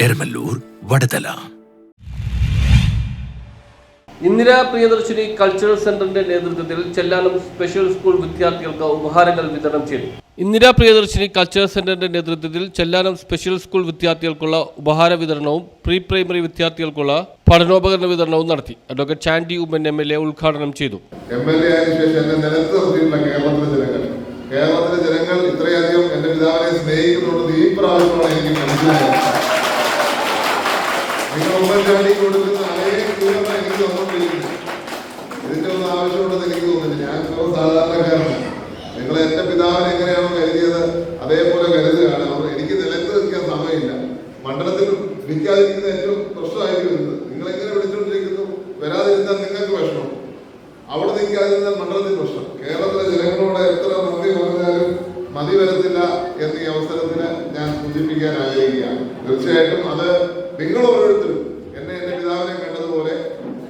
Eramallur, Vadathala. Indira Priyadarshini cultural സെന്ററിന്റെ നേതൃത്വത്തിൽ Chellanam special school വിദ്യാർത്ഥികൾക്ക് ഉപഹാരങ്ങൾ വിതരണം ചെയ്തു. ഇന്ദിരാ പ്രിയദർശിനി കൾച്ചറൽ സെന്ററിന്റെ നേതൃത്വത്തിൽ ചെല്ലാനം സ്പെഷ്യൽ സ്കൂൾ വിദ്യാർത്ഥികൾക്കുള്ള ഉപഹാര വിതരണവും പ്രീ പ്രൈമറി വിദ്യാർത്ഥികൾക്കുള്ള പഠനോപകരണ വിതരണവും നടത്തി. അഡ്വക്കേറ്റ് ചാണ്ടി ഉമ്മൻ MLA ഉദ്ഘാടനം ചെയ്തു. കേരളത്തിലെ ജനങ്ങൾ ഇത്രയധികം എന്റെ പിതാവിനെ സ്നേഹിക്കുന്നുണ്ട് ഈ പ്രാവശ്യമാണ് എനിക്ക് മനസ്സിലായത്. നിങ്ങൾ ഉമ്മൻചാണ്ടി കൊടുക്കുന്ന അതേ ദൂരം എനിക്ക് തന്നുകൊണ്ടിരിക്കുന്നു. ഇതിന്റെ ഒന്നും ആവശ്യമുണ്ടെന്ന് എനിക്ക് തോന്നുന്നില്ല. ഞാൻ സാധാരണക്കാരനാണ്. നിങ്ങൾ എന്റെ പിതാവിനെ എങ്ങനെയാണോ കരുതിയത് അതേപോലെ കരുതുകയാണ്. എനിക്ക് നിലത്ത് നിൽക്കാൻ സമയമില്ല. മണ്ഡലത്തിൽ വിൽക്കാതിരിക്കുന്ന ഏറ്റവും പ്രശ്നമായിരിക്കും വരുന്നത്. നിങ്ങൾ എങ്ങനെ വിളിച്ചുകൊണ്ടിരിക്കുന്നു, വരാതിരുന്നാൽ നിങ്ങൾക്ക് വിഷമം, അവിടെ നിൽക്കാതിരുന്നാൽ മണ്ഡലത്തിൽ പ്രശ്നം. കേരളത്തിലെ ജനങ്ങളോട് എത്ര നന്ദി പറഞ്ഞാലും മതി വരത്തില്ല എന്നീ അവസരത്തിന് ഞാൻ സൂചിപ്പിക്കാൻ ആഗ്രഹിക്കുകയാണ്. തീർച്ചയായിട്ടും അത് നിങ്ങൾ ഓരോരുത്തരും എന്റെ പിതാവിനെ കണ്ടതുപോലെ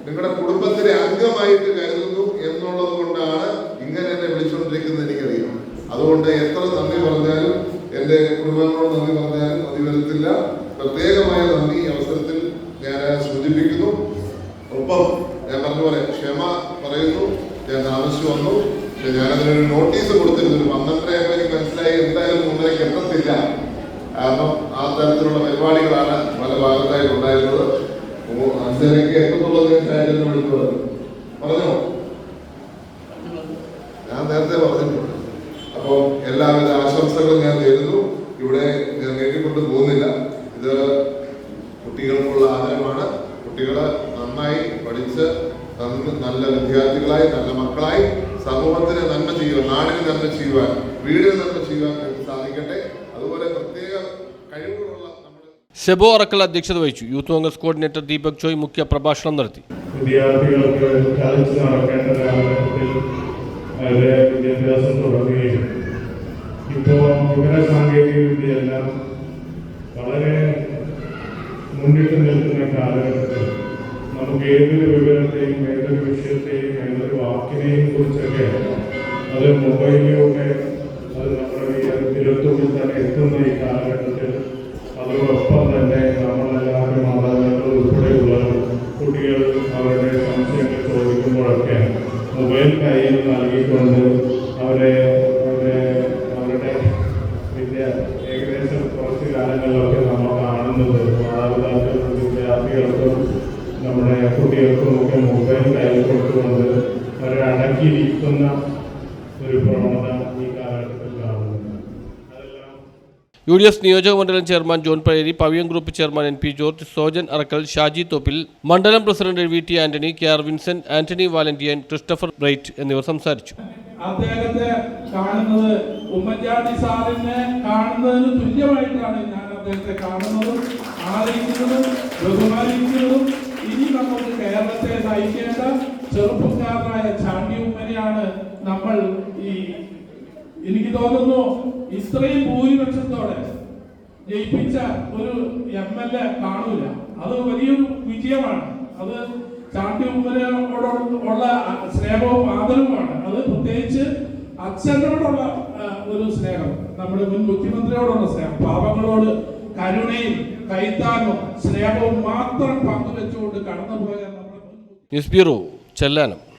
നിങ്ങളുടെ കുടുംബത്തിലെ അംഗമായിട്ട് കരുതുന്നു എന്നുള്ളത് കൊണ്ടാണ് ഇങ്ങനെ എന്നെ വിളിച്ചുകൊണ്ടിരിക്കുന്നത് എനിക്കറിയാം. അതുകൊണ്ട് എത്ര നന്ദി പറഞ്ഞാലും എന്റെ കുടുംബങ്ങളോട് നന്ദി പറഞ്ഞാലും മതി വരത്തില്ല. പ്രത്യേകമായ നന്ദി ഈ അവസരത്തിൽ ഞാൻ സൂചിപ്പിക്കുന്നു. ഒപ്പം ഞാൻ പറഞ്ഞ പോലെ ക്ഷമ പറയുന്നു. ഞാൻ താമസിച്ചു വന്നു. ഞാനതിനൊരു നോട്ടീസ് കൊടുത്തിരുന്നു. 12:30 എനിക്ക് മനസ്സിലായി എന്തായാലും 3:30 എത്തത്തില്ല. കാരണം ആ തരത്തിലുള്ള പരിപാടികളാണ് പല ഭാഗത്തായി ഉണ്ടായിരുന്നത്. 5:30 എത്തുന്നുള്ളത് ഞാൻ വിളിച്ചത് പറഞ്ഞോ, ഞാൻ നേരത്തെ പറഞ്ഞിട്ടുണ്ട്. അപ്പോൾ എല്ലാവിധ ആശംസകളും ഞാൻ നേരുന്നു. ഇവിടെ ഞാൻ നേടിക്കൊണ്ട് പോകുന്നില്ല. ഇത് കുട്ടികൾക്കുള്ള ആദരമാണ്. കുട്ടികള് നന്നായി പഠിച്ച് നല്ല വിദ്യാർത്ഥികളായി നല്ല മക്കളായി സമൂഹത്തിന് നന്മ ചെയ്യുവാൻ, നാടിന് നന്മ ചെയ്യുവാൻ, വീടിന് നന്മ ചെയ്യുവാൻ സാധിക്കട്ടെ. അതുപോലെ പ്രത്യേക കഴിവുകളുള്ള ഷെബോ അറക്കൽ അധ്യക്ഷത വഹിച്ചു. യൂത്ത് കോൺഗ്രസ് കോർഡിനേറ്റർ ദീപക് ജോയ് മുഖ്യ പ്രഭാഷണം നടത്തി. വിദ്യാർത്ഥികൾക്ക് കളിച്ച് നടക്കേണ്ട കാലഘട്ടത്തിൽ അവരുടെ വിദ്യാഭ്യാസം തുടങ്ങുകയും ഇപ്പോൾ വിവര സാങ്കേതിക വിദ്യയെല്ലാം വളരെ മുന്നിട്ട് നിൽക്കുന്ന കാലഘട്ടത്തിൽ നമുക്ക് ഏതൊരു വിവരത്തെയും ഏതൊരു വിഷയത്തെയും ഏതൊരു വാക്കിനെയും കുറിച്ചൊക്കെ അത് മൊബൈലിലൂടെ അത് നമ്മുടെ വിരൽത്തുമ്പിൽ തന്നെ എത്തുന്ന ഈ കാലഘട്ടത്തിൽ അതോടൊപ്പം തന്നെ നമ്മളെല്ലാവരും മാതാപിതാക്കൾ ഉൾപ്പെടെയുള്ള കുട്ടികൾ അവരുടെ സംശയങ്ങൾ ചോദിക്കുമ്പോഴൊക്കെ മൊബൈൽ കയ്യിൽ നൽകിക്കൊണ്ട് അവരുടെ വിദ്യ ഏകദേശം കുറച്ച് കാലങ്ങളിലൊക്കെ നമ്മൾ കാണുന്നത് മാതാപിതാക്കൾക്കും വിദ്യാർത്ഥികൾക്കും നമ്മുടെ കുട്ടികൾക്കും ഒക്കെ മൊബൈൽ കയ്യിൽ കൊടുത്തുകൊണ്ട് അവരെ അടക്കിയിരിക്കുന്ന ഒരു പ്രവണത ഈ കാലഘട്ടത്തിൽ കാണുന്നുണ്ട്. UDF നിയോജക മണ്ഡലം ചെയർമാൻ ജോൺ പഴേരി, പവിയം group chairman NP George, Sojan Arakkal, Shaji Thoppil, മണ്ഡലം president VT Antony, KR Vincent, Antony Valentian, Christopher Bright എന്നിവർ സംസാരിച്ചു. അദ്ദേഹത്തെ കാണുന്നത് ഉമ്മൻചാണ്ടി സാറിനെ കാണുന്നതിന് തുല്യമായിട്ടാണ് ഞാൻ അദ്ദേഹത്തെ കാണുന്നതും ആദരിക്കുന്നതും ബഹുമാനിക്കുന്നതും. ഇനി നമുക്ക് കേരളത്തെ നയിക്കേണ്ട ചെറുപ്പക്കാരനായ ചാണ്ടി ഉമ്മനെയാണ് നമ്മൾ എനിക്ക് തോന്നുന്നു ഇത്രയും ഭൂരിപക്ഷത്തോടെ ജയിപ്പിച്ച ഒരു MLA കാണൂല. അത് വലിയൊരു വിജയമാണ്. അത് ചാണ്ടി ഉമ്മനോടുള്ള സ്നേഹവും ആദരവുമാണ്. അത് പ്രത്യേകിച്ച് അച്ഛനോടുള്ള ഒരു സ്നേഹം, നമ്മുടെ മുൻ മുഖ്യമന്ത്രിയോടുള്ള സ്നേഹം, പാവങ്ങളോട് കരുണയും കൈത്താങ്ങും സ്നേഹവും മാത്രം പങ്കുവെച്ചുകൊണ്ട് കടന്നുപോയ നമ്മുടെ ന്യൂസ് ബ്യൂറോ, ചെല്ലാനം.